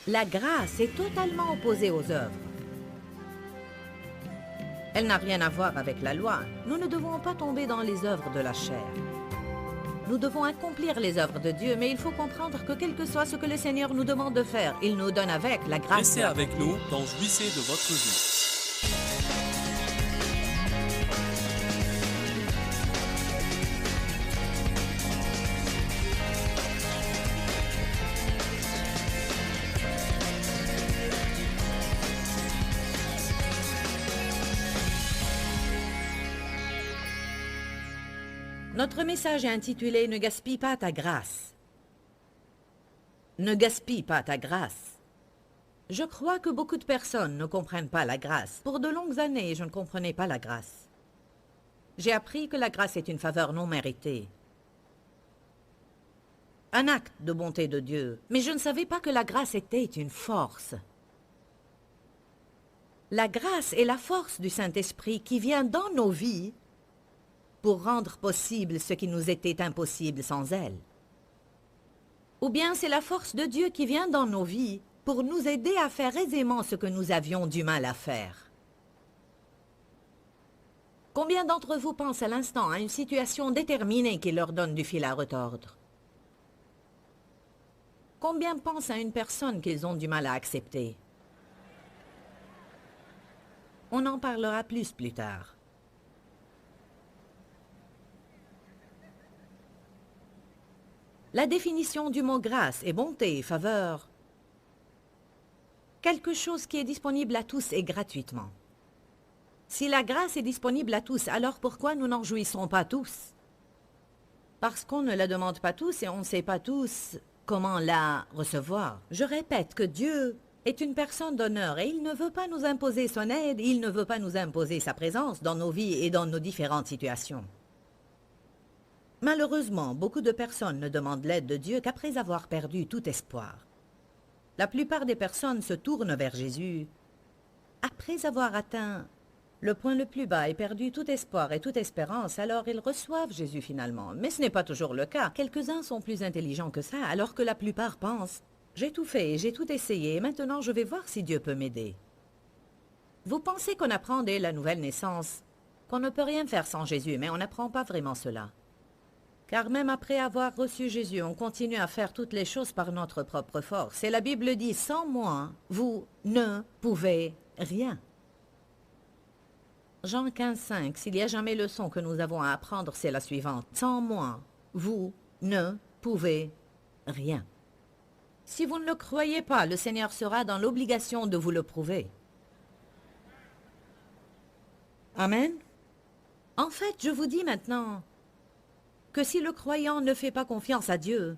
La grâce est totalement opposée aux œuvres. Elle n'a rien à voir avec la loi. Nous ne devons pas tomber dans les œuvres de la chair. Nous devons accomplir les œuvres de Dieu, mais il faut comprendre que quel que soit ce que le Seigneur nous demande de faire, il nous donne avec la grâce. Restez avec nous dans Jouissez de votre vie. Notre message est intitulé « Ne gaspille pas ta grâce ». Ne gaspille pas ta grâce. Je crois que beaucoup de personnes ne comprennent pas la grâce. Pour de longues années, je ne comprenais pas la grâce. J'ai appris que la grâce est une faveur non méritée. Un acte de bonté de Dieu. Mais je ne savais pas que la grâce était une force. La grâce est la force du Saint-Esprit qui vient dans nos vies pour rendre possible ce qui nous était impossible sans elle. Ou bien c'est la force de Dieu qui vient dans nos vies pour nous aider à faire aisément ce que nous avions du mal à faire. Combien d'entre vous pensent à l'instant à une situation déterminée qui leur donne du fil à retordre? Combien pensent à une personne qu'ils ont du mal à accepter? On en parlera plus tard. La définition du mot grâce est bonté et faveur. Quelque chose qui est disponible à tous et gratuitement. Si la grâce est disponible à tous, alors pourquoi nous n'en jouissons pas tous? Parce qu'on ne la demande pas tous et on ne sait pas tous comment la recevoir. Je répète que Dieu est une personne d'honneur et il ne veut pas nous imposer son aide, il ne veut pas nous imposer sa présence dans nos vies et dans nos différentes situations. Malheureusement, beaucoup de personnes ne demandent l'aide de Dieu qu'après avoir perdu tout espoir. La plupart des personnes se tournent vers Jésus après avoir atteint le point le plus bas et perdu tout espoir et toute espérance, alors ils reçoivent Jésus finalement. Mais ce n'est pas toujours le cas. Quelques-uns sont plus intelligents que ça, alors que la plupart pensent « J'ai tout fait, j'ai tout essayé, et maintenant je vais voir si Dieu peut m'aider. » Vous pensez qu'on apprend dès la nouvelle naissance qu'on ne peut rien faire sans Jésus, mais on n'apprend pas vraiment cela. Car même après avoir reçu Jésus, on continue à faire toutes les choses par notre propre force. Et la Bible dit, sans moi, vous ne pouvez rien. Jean 15,5, s'il y a jamais leçon que nous avons à apprendre, c'est la suivante. Sans moi, vous ne pouvez rien. Si vous ne le croyez pas, le Seigneur sera dans l'obligation de vous le prouver. Amen. En fait, je vous dis maintenant que si le croyant ne fait pas confiance à Dieu,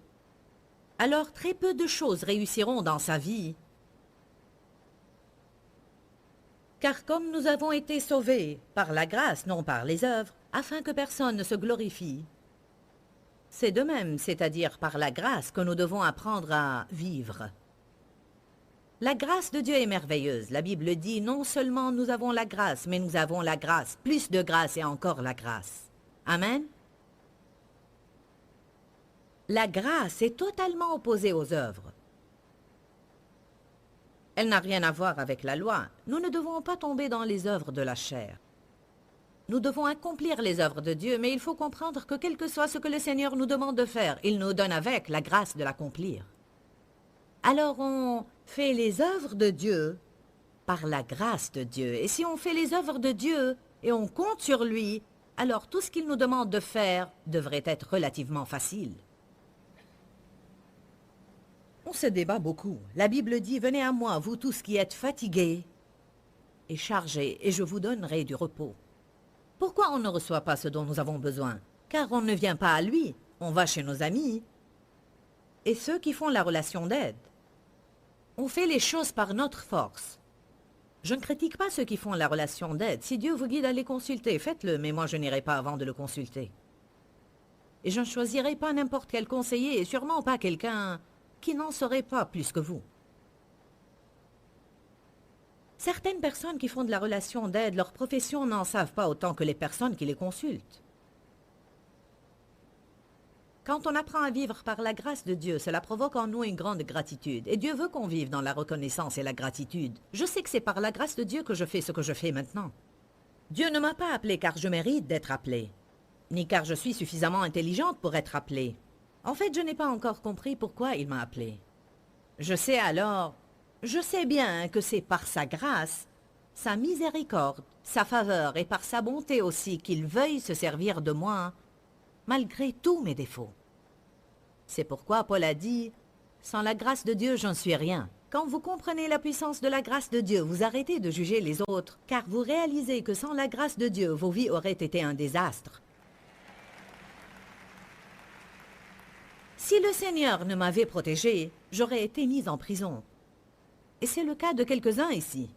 alors très peu de choses réussiront dans sa vie. Car comme nous avons été sauvés par la grâce, non par les œuvres, afin que personne ne se glorifie, c'est de même, c'est-à-dire par la grâce, que nous devons apprendre à vivre. La grâce de Dieu est merveilleuse. La Bible dit, non seulement nous avons la grâce, mais nous avons la grâce, plus de grâce et encore la grâce. Amen. La grâce est totalement opposée aux œuvres. Elle n'a rien à voir avec la loi. Nous ne devons pas tomber dans les œuvres de la chair. Nous devons accomplir les œuvres de Dieu, mais il faut comprendre que quel que soit ce que le Seigneur nous demande de faire, il nous donne avec la grâce de l'accomplir. Alors on fait les œuvres de Dieu par la grâce de Dieu. Et si on fait les œuvres de Dieu et on compte sur lui, alors tout ce qu'il nous demande de faire devrait être relativement facile. On se débat beaucoup. La Bible dit, venez à moi, vous tous qui êtes fatigués et chargés, et je vous donnerai du repos. Pourquoi on ne reçoit pas ce dont nous avons besoin? Car on ne vient pas à lui, on va chez nos amis et ceux qui font la relation d'aide. On fait les choses par notre force. Je ne critique pas ceux qui font la relation d'aide. Si Dieu vous guide à les consulter, faites-le, mais moi je n'irai pas avant de le consulter. Et je ne choisirai pas n'importe quel conseiller, et sûrement pas quelqu'un qui n'en saurait pas plus que vous. Certaines personnes qui font de la relation d'aide, leur profession n'en savent pas autant que les personnes qui les consultent. Quand on apprend à vivre par la grâce de Dieu, cela provoque en nous une grande gratitude. Et Dieu veut qu'on vive dans la reconnaissance et la gratitude. Je sais que c'est par la grâce de Dieu que je fais ce que je fais maintenant. Dieu ne m'a pas appelé car je mérite d'être appelé, ni car je suis suffisamment intelligente pour être appelée. En fait, je n'ai pas encore compris pourquoi il m'a appelée. Je sais bien que c'est par sa grâce, sa miséricorde, sa faveur et par sa bonté aussi qu'il veuille se servir de moi, malgré tous mes défauts. C'est pourquoi Paul a dit « Sans la grâce de Dieu, j'en suis rien ». Quand vous comprenez la puissance de la grâce de Dieu, vous arrêtez de juger les autres, car vous réalisez que sans la grâce de Dieu, vos vies auraient été un désastre. Si le Seigneur ne m'avait protégé, j'aurais été mise en prison. Et c'est le cas de quelques-uns ici.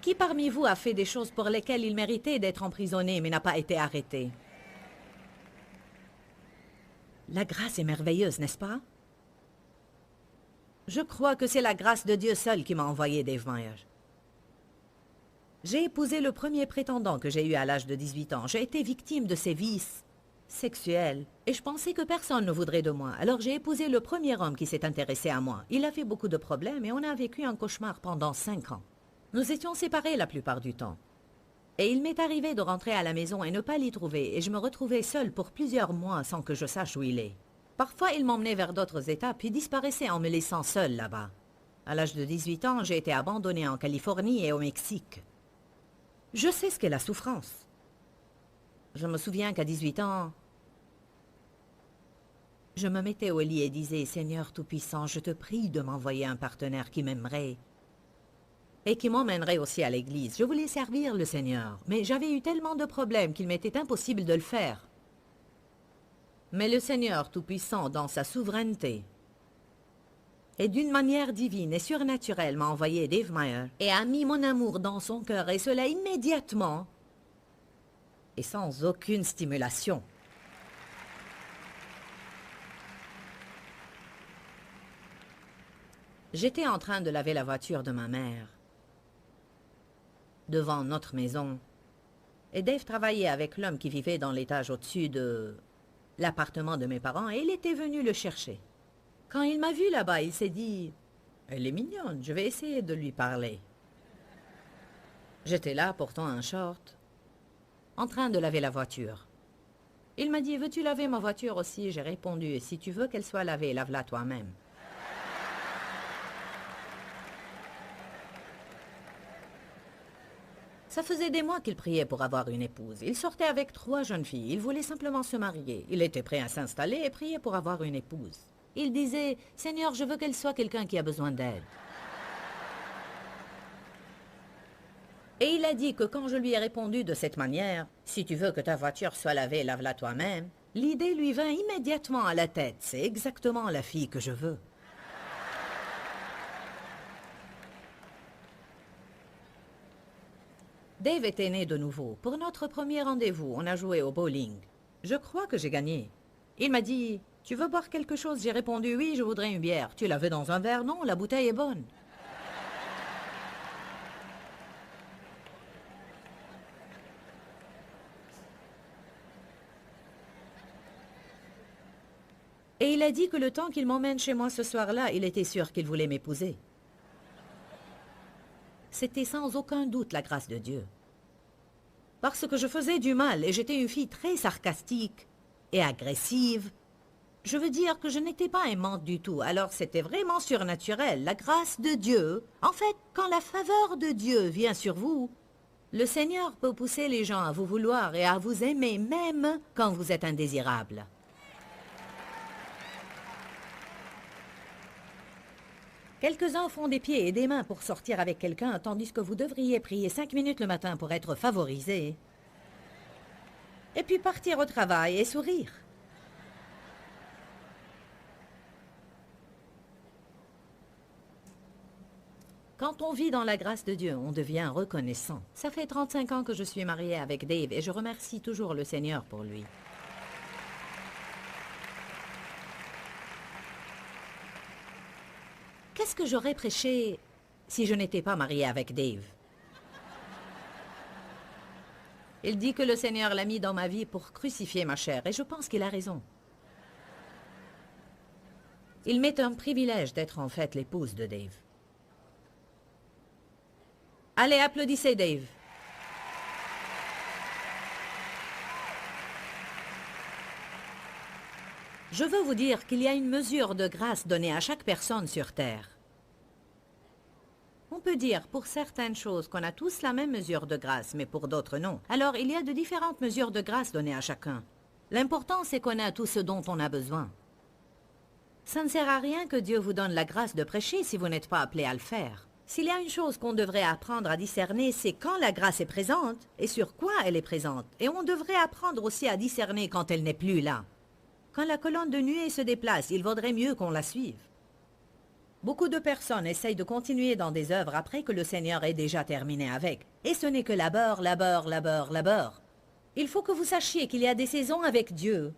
Qui parmi vous a fait des choses pour lesquelles il méritait d'être emprisonné mais n'a pas été arrêté? La grâce est merveilleuse, n'est-ce pas? Je crois que c'est la grâce de Dieu seul qui m'a envoyé Dave Meyer. J'ai épousé le premier prétendant que j'ai eu à l'âge de 18 ans. J'ai été victime de ses vices sexuels et je pensais que personne ne voudrait de moi. Alors j'ai épousé le premier homme qui s'est intéressé à moi. Il a fait beaucoup de problèmes et on a vécu un cauchemar pendant 5 ans. Nous étions séparés la plupart du temps. Et il m'est arrivé de rentrer à la maison et ne pas l'y trouver, et je me retrouvais seule pour plusieurs mois sans que je sache où il est. Parfois, il m'emmenait vers d'autres États, puis disparaissait en me laissant seule là-bas. À l'âge de 18 ans, j'ai été abandonnée en Californie et au Mexique. Je sais ce qu'est la souffrance. Je me souviens qu'à 18 ans, je me mettais au lit et disais « Seigneur Tout-Puissant, je te prie de m'envoyer un partenaire qui m'aimerait et qui m'emmènerait aussi à l'église. Je voulais servir le Seigneur, mais j'avais eu tellement de problèmes qu'il m'était impossible de le faire. Mais le Seigneur Tout-Puissant, dans sa souveraineté, et d'une manière divine et surnaturelle, m'a envoyé Dave Meyer et a mis mon amour dans son cœur, et cela immédiatement et sans aucune stimulation. J'étais en train de laver la voiture de ma mère devant notre maison, et Dave travaillait avec l'homme qui vivait dans l'étage au-dessus de l'appartement de mes parents, et il était venu le chercher. Quand il m'a vu là-bas, il s'est dit « Elle est mignonne, je vais essayer de lui parler. » J'étais là, portant un short, en train de laver la voiture. Il m'a dit « Veux-tu laver ma voiture aussi ?» J'ai répondu « Si tu veux qu'elle soit lavée, lave-la toi-même. » Ça faisait des mois qu'il priait pour avoir une épouse. Il sortait avec 3 jeunes filles. Il voulait simplement se marier. Il était prêt à s'installer et prier pour avoir une épouse. Il disait « Seigneur, je veux qu'elle soit quelqu'un qui a besoin d'aide. » Et il a dit que quand je lui ai répondu de cette manière « Si tu veux que ta voiture soit lavée, lave-la toi-même », l'idée lui vint immédiatement à la tête. C'est exactement la fille que je veux. Dave était né de nouveau. Pour notre premier rendez-vous, on a joué au bowling. Je crois que j'ai gagné. Il m'a dit « Tu veux boire quelque chose ?» J'ai répondu « Oui, je voudrais une bière. » « Tu la veux dans un verre ?» « Non, la bouteille est bonne. » Et il a dit que le temps qu'il m'emmène chez moi ce soir-là, il était sûr qu'il voulait m'épouser. C'était sans aucun doute la grâce de Dieu. Parce que je faisais du mal et j'étais une fille très sarcastique et agressive. Je veux dire que je n'étais pas aimante du tout, alors c'était vraiment surnaturel, la grâce de Dieu. En fait, quand la faveur de Dieu vient sur vous, le Seigneur peut pousser les gens à vous vouloir et à vous aimer même quand vous êtes indésirable. Quelques-uns font des pieds et des mains pour sortir avec quelqu'un, tandis que vous devriez prier 5 minutes le matin pour être favorisé. Et puis partir au travail et sourire. Quand on vit dans la grâce de Dieu, on devient reconnaissant. Ça fait 35 ans que je suis mariée avec Dave et je remercie toujours le Seigneur pour lui. Qu'est-ce que j'aurais prêché si je n'étais pas mariée avec Dave? Il dit que le Seigneur l'a mis dans ma vie pour crucifier ma chair, et je pense qu'il a raison. Il m'est un privilège d'être en fait l'épouse de Dave. Allez, applaudissez Dave. Je veux vous dire qu'il y a une mesure de grâce donnée à chaque personne sur Terre. On peut dire pour certaines choses qu'on a tous la même mesure de grâce, mais pour d'autres non. Alors il y a de différentes mesures de grâce données à chacun. L'important c'est qu'on a tout ce dont on a besoin. Ça ne sert à rien que Dieu vous donne la grâce de prêcher si vous n'êtes pas appelé à le faire. S'il y a une chose qu'on devrait apprendre à discerner, c'est quand la grâce est présente et sur quoi elle est présente. Et on devrait apprendre aussi à discerner quand elle n'est plus là. Quand la colonne de nuée se déplace, il vaudrait mieux qu'on la suive. Beaucoup de personnes essayent de continuer dans des œuvres après que le Seigneur ait déjà terminé avec. Et ce n'est que labeur, labeur, labeur, labeur. Il faut que vous sachiez qu'il y a des saisons avec Dieu.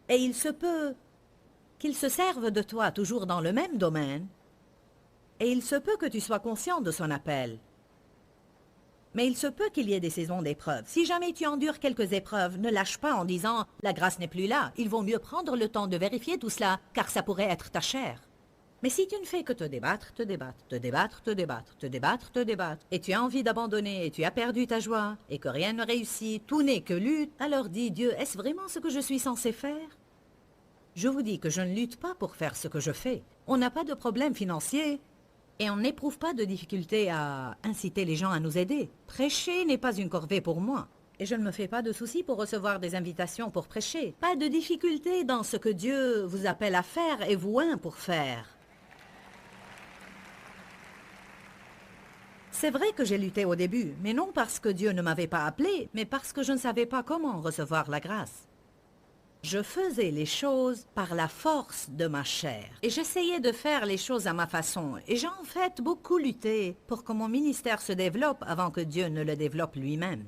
Et il se peut qu'il se serve de toi toujours dans le même domaine. Et il se peut que tu sois conscient de son appel. Mais il se peut qu'il y ait des saisons d'épreuves. Si jamais tu endures quelques épreuves, ne lâche pas en disant « la grâce n'est plus là ». Il vaut mieux prendre le temps de vérifier tout cela, car ça pourrait être ta chair. Mais si tu ne fais que te débattre, te débattre, te débattre, te débattre, te débattre, te débattre, et tu as envie d'abandonner, et tu as perdu ta joie, et que rien ne réussit, tout n'est que lutte, alors dis Dieu, est-ce vraiment ce que je suis censé faire? Je vous dis que je ne lutte pas pour faire ce que je fais. On n'a pas de problème financier, et on n'éprouve pas de difficulté à inciter les gens à nous aider. Prêcher n'est pas une corvée pour moi. Et je ne me fais pas de soucis pour recevoir des invitations pour prêcher. Pas de difficulté dans ce que Dieu vous appelle à faire et vous oint pour faire. C'est vrai que j'ai lutté au début, mais non parce que Dieu ne m'avait pas appelé, mais parce que je ne savais pas comment recevoir la grâce. Je faisais les choses par la force de ma chair. Et j'essayais de faire les choses à ma façon. Et j'ai en fait beaucoup lutté pour que mon ministère se développe avant que Dieu ne le développe lui-même.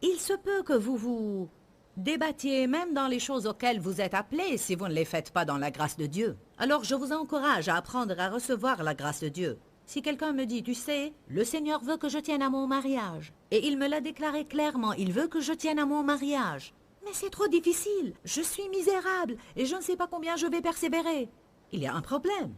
Il se peut que vous vous débattiez même dans les choses auxquelles vous êtes appelés si vous ne les faites pas dans la grâce de Dieu. Alors je vous encourage à apprendre à recevoir la grâce de Dieu. Si quelqu'un me dit, tu sais, le Seigneur veut que je tienne à mon mariage. Et il me l'a déclaré clairement, il veut que je tienne à mon mariage. Mais c'est trop difficile, je suis misérable et je ne sais pas combien je vais persévérer. Il y a un problème.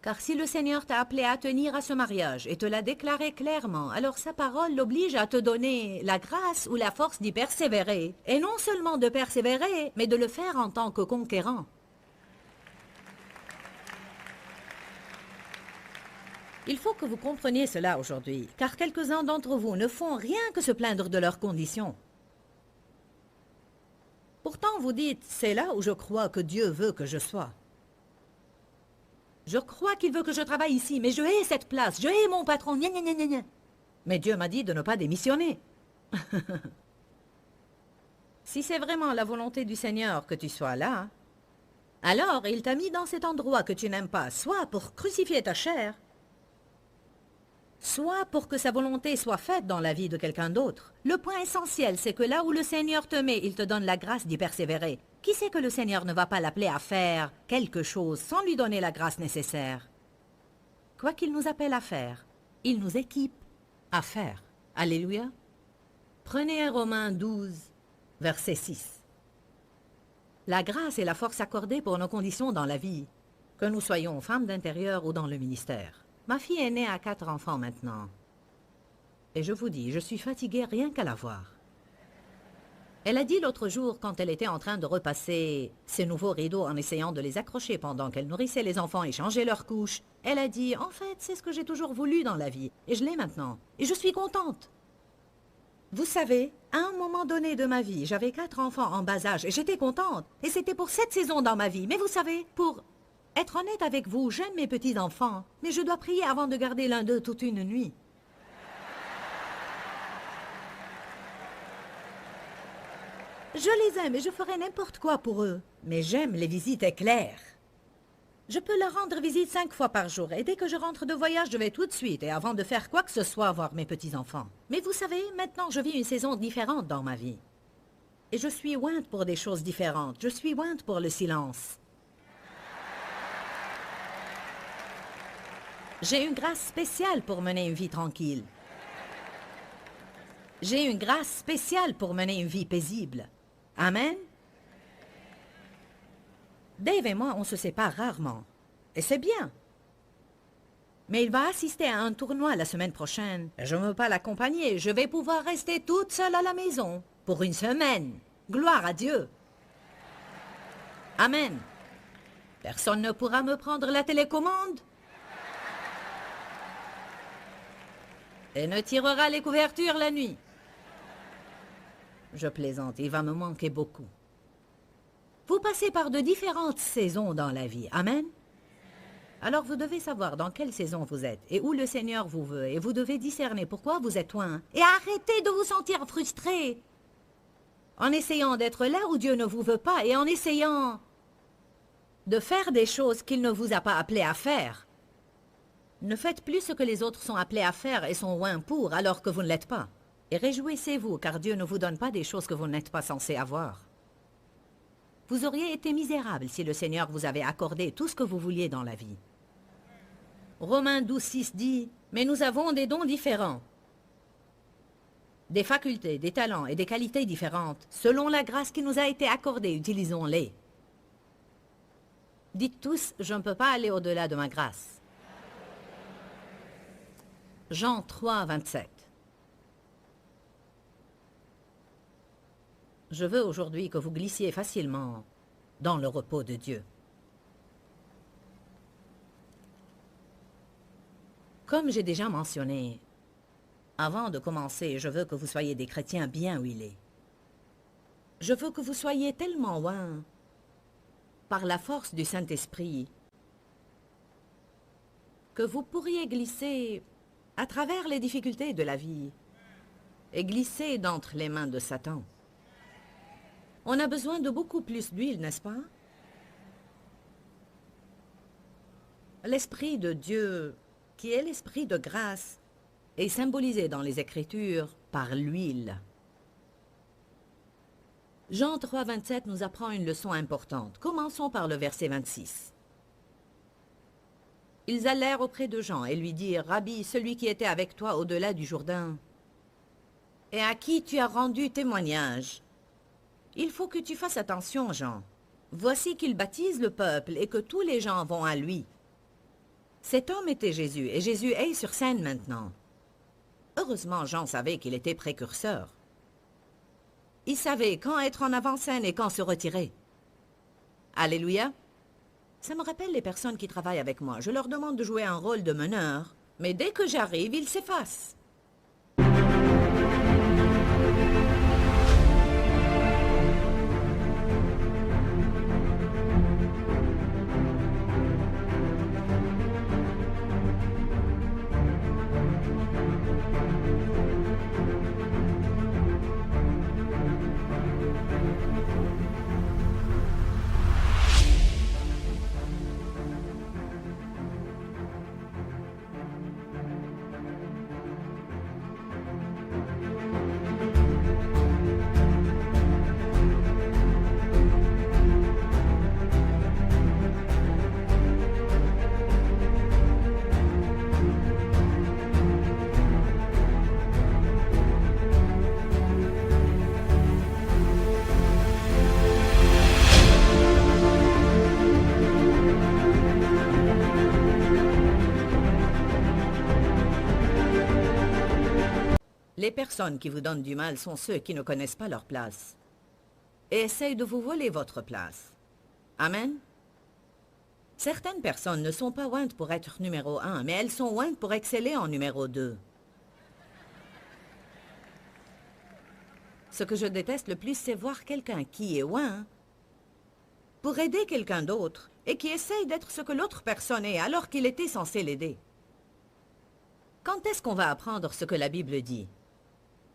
Car si le Seigneur t'a appelé à tenir à ce mariage et te l'a déclaré clairement, alors sa parole l'oblige à te donner la grâce ou la force d'y persévérer. Et non seulement de persévérer, mais de le faire en tant que conquérant. Il faut que vous compreniez cela aujourd'hui, car quelques-uns d'entre vous ne font rien que se plaindre de leurs conditions. Pourtant, vous dites, c'est là où je crois que Dieu veut que je sois. Je crois qu'il veut que je travaille ici, mais je hais cette place, je hais mon patron, gna gna gna gna gna. Mais Dieu m'a dit de ne pas démissionner. Si c'est vraiment la volonté du Seigneur que tu sois là, alors il t'a mis dans cet endroit que tu n'aimes pas, soit pour crucifier ta chair, soit pour que sa volonté soit faite dans la vie de quelqu'un d'autre. Le point essentiel, c'est que là où le Seigneur te met, il te donne la grâce d'y persévérer. Qui sait que le Seigneur ne va pas l'appeler à faire quelque chose sans lui donner la grâce nécessaire? Quoi qu'il nous appelle à faire, il nous équipe à faire. Alléluia. Prenez Romains 12, verset 6. La grâce est la force accordée pour nos conditions dans la vie, que nous soyons femmes d'intérieur ou dans le ministère. Ma fille est née à 4 enfants maintenant. Et je vous dis, je suis fatiguée rien qu'à la voir. Elle a dit l'autre jour, quand elle était en train de repasser ses nouveaux rideaux en essayant de les accrocher pendant qu'elle nourrissait les enfants et changeait leurs couches, elle a dit, en fait, c'est ce que j'ai toujours voulu dans la vie, et je l'ai maintenant, et je suis contente. Vous savez, à un moment donné de ma vie, j'avais 4 enfants en bas âge, et j'étais contente, et c'était pour cette saison dans ma vie, mais vous savez, pour être honnête avec vous, j'aime mes petits-enfants, mais je dois prier avant de garder l'un d'eux toute une nuit. Je les aime et je ferai n'importe quoi pour eux, mais j'aime les visites éclairs. Je peux leur rendre visite 5 fois par jour, et dès que je rentre de voyage, je vais tout de suite, et avant de faire quoi que ce soit, voir mes petits-enfants. Mais vous savez, maintenant je vis une saison différente dans ma vie. Et je suis ointe pour des choses différentes, je suis ointe pour le silence. J'ai une grâce spéciale pour mener une vie tranquille. J'ai une grâce spéciale pour mener une vie paisible. Amen. Dave et moi, on se sépare rarement. Et c'est bien. Mais il va assister à un tournoi la semaine prochaine. Je ne veux pas l'accompagner. Je vais pouvoir rester toute seule à la maison. Pour une semaine. Gloire à Dieu. Amen. Personne ne pourra me prendre la télécommande. Et ne tirera les couvertures la nuit. Je plaisante, il va me manquer beaucoup. Vous passez par de différentes saisons dans la vie. Amen. Alors vous devez savoir dans quelle saison vous êtes et où le Seigneur vous veut. Et vous devez discerner pourquoi vous êtes loin. Et arrêtez de vous sentir frustré. En essayant d'être là où Dieu ne vous veut pas et en essayant de faire des choses qu'il ne vous a pas appelé à faire. Ne faites plus ce que les autres sont appelés à faire et sont loin pour alors que vous ne l'êtes pas. Et réjouissez-vous car Dieu ne vous donne pas des choses que vous n'êtes pas censé avoir. Vous auriez été misérable si le Seigneur vous avait accordé tout ce que vous vouliez dans la vie. Romains 12:6 dit « Mais nous avons des dons différents, des facultés, des talents et des qualités différentes. Selon la grâce qui nous a été accordée, utilisons-les. » Dites tous « Je ne peux pas aller au-delà de ma grâce. » Jean 3:27. Je veux aujourd'hui que vous glissiez facilement dans le repos de Dieu. Comme j'ai déjà mentionné, avant de commencer, je veux que vous soyez des chrétiens bien huilés. Je veux que vous soyez tellement loin par la force du Saint-Esprit que vous pourriez glisser à travers les difficultés de la vie et glisser d'entre les mains de Satan. On a besoin de beaucoup plus d'huile, n'est-ce pas? L'Esprit de Dieu, qui est l'Esprit de grâce, est symbolisé dans les Écritures par l'huile. Jean 3:27 nous apprend une leçon importante. Commençons par le verset 26. Ils allèrent auprès de Jean et lui dirent « Rabbi, celui qui était avec toi au-delà du Jourdain, et à qui tu as rendu témoignage. Il faut que tu fasses attention, Jean. Voici qu'il baptise le peuple et que tous les gens vont à lui. » Cet homme était Jésus, et Jésus est sur scène maintenant. Heureusement, Jean savait qu'il était précurseur. Il savait quand être en avant-scène et quand se retirer. Alléluia. Ça me rappelle les personnes qui travaillent avec moi. Je leur demande de jouer un rôle de meneur, mais dès que j'arrive, ils s'effacent. Les personnes qui vous donnent du mal sont ceux qui ne connaissent pas leur place et essayent de vous voler votre place. Amen. Certaines personnes ne sont pas ointes pour être numéro 1, mais elles sont ointes pour exceller en numéro 2. Ce que je déteste le plus, c'est voir quelqu'un qui est oint pour aider quelqu'un d'autre et qui essaye d'être ce que l'autre personne est alors qu'il était censé l'aider. Quand est-ce qu'on va apprendre ce que la Bible dit?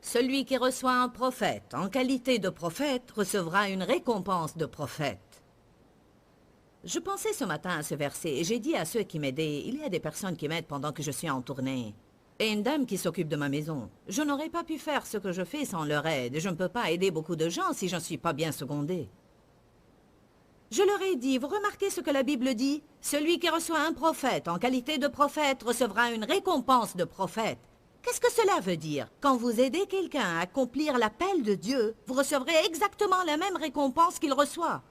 Celui qui reçoit un prophète en qualité de prophète recevra une récompense de prophète. Je pensais ce matin à ce verset et j'ai dit à ceux qui m'aidaient, il y a des personnes qui m'aident pendant que je suis en tournée. Et une dame qui s'occupe de ma maison. Je n'aurais pas pu faire ce que je fais sans leur aide. Je ne peux pas aider beaucoup de gens si je ne suis pas bien secondée. Je leur ai dit, vous remarquez ce que la Bible dit? Celui qui reçoit un prophète en qualité de prophète recevra une récompense de prophète. Qu'est-ce que cela veut dire? Quand vous aidez quelqu'un à accomplir l'appel de Dieu, vous recevrez exactement la même récompense qu'il reçoit.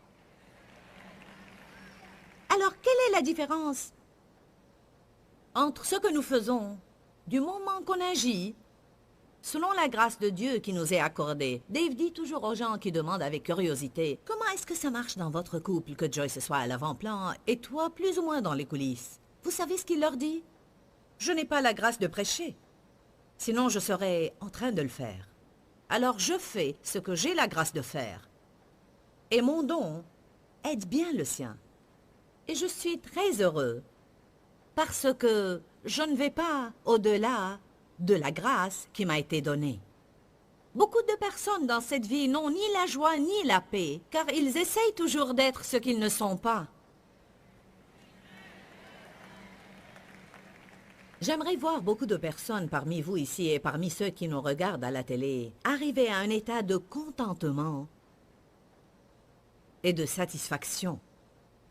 Alors, quelle est la différence entre ce que nous faisons, du moment qu'on agit, selon la grâce de Dieu qui nous est accordée? Dave dit toujours aux gens qui demandent avec curiosité, comment est-ce que ça marche dans votre couple que Joyce soit à l'avant-plan et toi plus ou moins dans les coulisses? Vous savez ce qu'il leur dit? Je n'ai pas la grâce de prêcher. Sinon, je serais en train de le faire. Alors, je fais ce que j'ai la grâce de faire. Et mon don aide bien le sien. Et je suis très heureux. Parce que je ne vais pas au-delà de la grâce qui m'a été donnée. Beaucoup de personnes dans cette vie n'ont ni la joie ni la paix, car ils essayent toujours d'être ce qu'ils ne sont pas. J'aimerais voir beaucoup de personnes parmi vous ici et parmi ceux qui nous regardent à la télé arriver à un état de contentement et de satisfaction.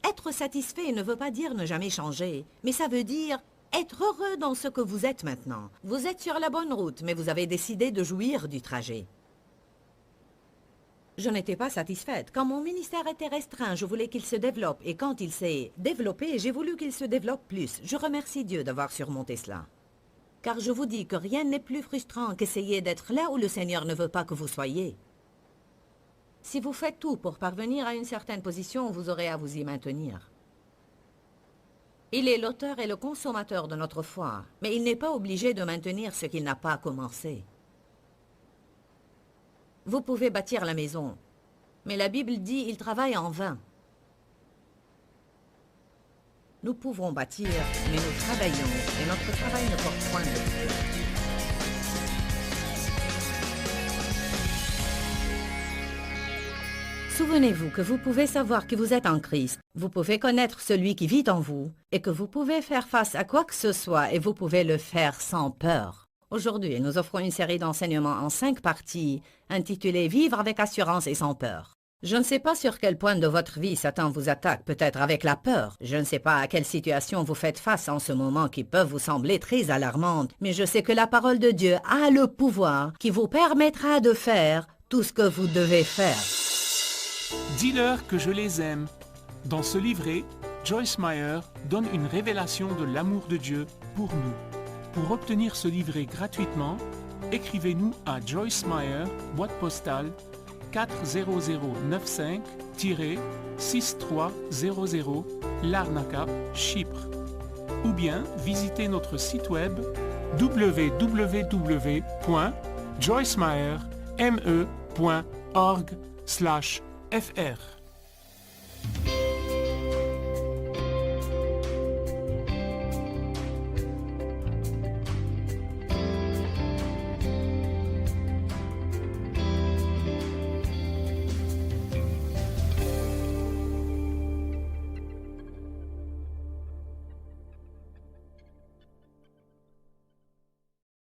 Être satisfait ne veut pas dire ne jamais changer, mais ça veut dire être heureux dans ce que vous êtes maintenant. Vous êtes sur la bonne route, mais vous avez décidé de jouir du trajet. Je n'étais pas satisfaite. Quand mon ministère était restreint, je voulais qu'il se développe. Et quand il s'est développé, j'ai voulu qu'il se développe plus. Je remercie Dieu d'avoir surmonté cela. Car je vous dis que rien n'est plus frustrant qu'essayer d'être là où le Seigneur ne veut pas que vous soyez. Si vous faites tout pour parvenir à une certaine position, vous aurez à vous y maintenir. Il est l'auteur et le consommateur de notre foi, mais il n'est pas obligé de maintenir ce qu'il n'a pas commencé. Vous pouvez bâtir la maison, mais la Bible dit « il travaille en vain ». Nous pouvons bâtir, mais nous travaillons, et notre travail ne porte point de fruits. Souvenez-vous que vous pouvez savoir que vous êtes en Christ, vous pouvez connaître celui qui vit en vous, et que vous pouvez faire face à quoi que ce soit, et vous pouvez le faire sans peur. Aujourd'hui, nous offrons une série d'enseignements en 5 parties, intitulée « Vivre avec assurance et sans peur ». Je ne sais pas sur quel point de votre vie Satan vous attaque, peut-être avec la peur. Je ne sais pas à quelle situation vous faites face en ce moment qui peuvent vous sembler très alarmantes, mais je sais que la parole de Dieu a le pouvoir qui vous permettra de faire tout ce que vous devez faire. Dis-leur que je les aime. Dans ce livret, Joyce Meyer donne une révélation de l'amour de Dieu pour nous. Pour obtenir ce livret gratuitement, écrivez-nous à Joyce Meyer, boîte postale 40095-6300 Larnaca, Chypre. Ou bien visitez notre site web www.joycemeyer.org/fr.